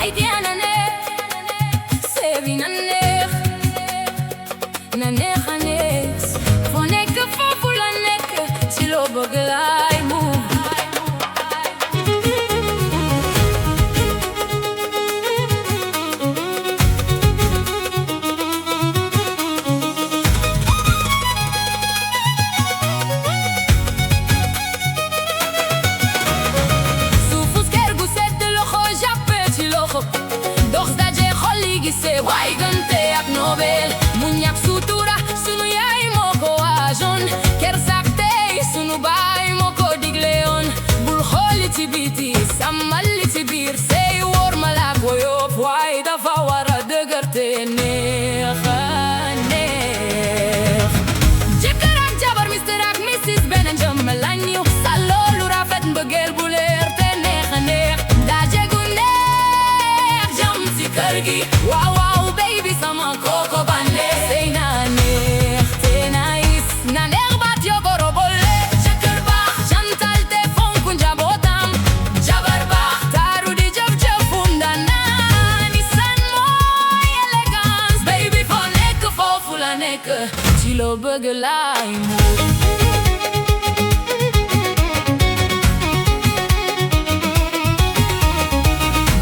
Haitiana ne Sevina ne Naneex a neex foo nekk foofu la nekk ci loo bëgg laay mu waay gante ak nobel mu ñàkk sutura sunu yaay moo ko waajoon kersak tey sunu baay moo ko digleyoon bul xooli ci biti sàmmal li ci biir sey wóor ma la goyof waay dafa war a dëgër te neex a neex jëkkër ak jabar Mr ak Mrs beneen jëmm lañu sa loolu rafet mbëggeel bu leer te neex a neex daje gu neex jàmm ci kër gi waaw sama koko bande sey na neex te nice na neex baat yo goro bolle jëkkër baax jantal te fonku njabootam jabar baax taaru di jëf-jëfu ndanaani san mooy élégance baby foo nekk foofu la nekk ci loo bëgg laay mu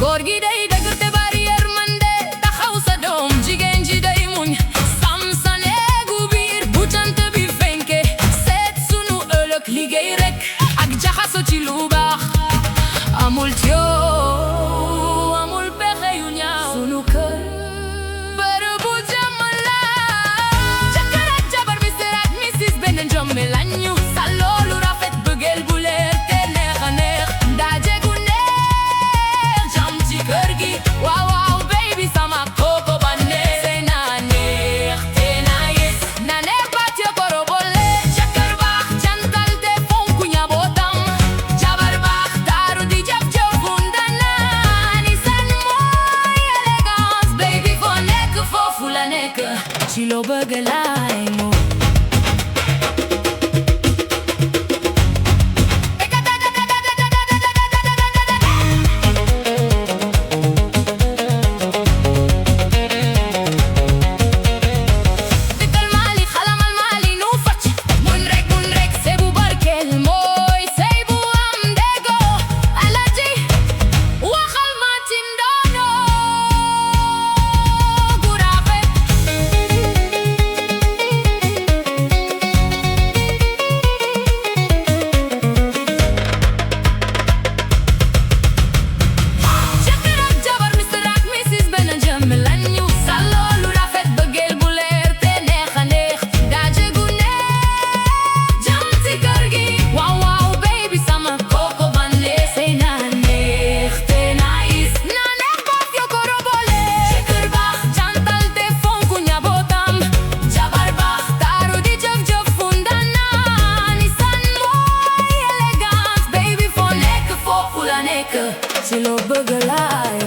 góor gi day dëgër te bari yërmande taxaw sa doom jigéen ji day muñ sam sa neegu biir bu jant bi fenke seet sunu ëllëg liggéey rek ak jaxaso ci lu baax amul coow amul pexe yu ñaaw sunu kër bërëbu jàmm la jëkkër ak jabar Mr ak Mrs beneen jomme lañu sa loolu rafet bëggeel bu leer te neex a neex ndaje gu neex jàmm ci kër gi waaw waaw baby sama koko bande sey na neex te nice na neex baat yo goro bolle jëkkër baax jantal te fonku njabootam jabar baax taaru di jëf-jëfu ndanaani san mooy élégance baby foo nekk foofu la nekk ci loo bëgg laay mu ci loo bëgg laay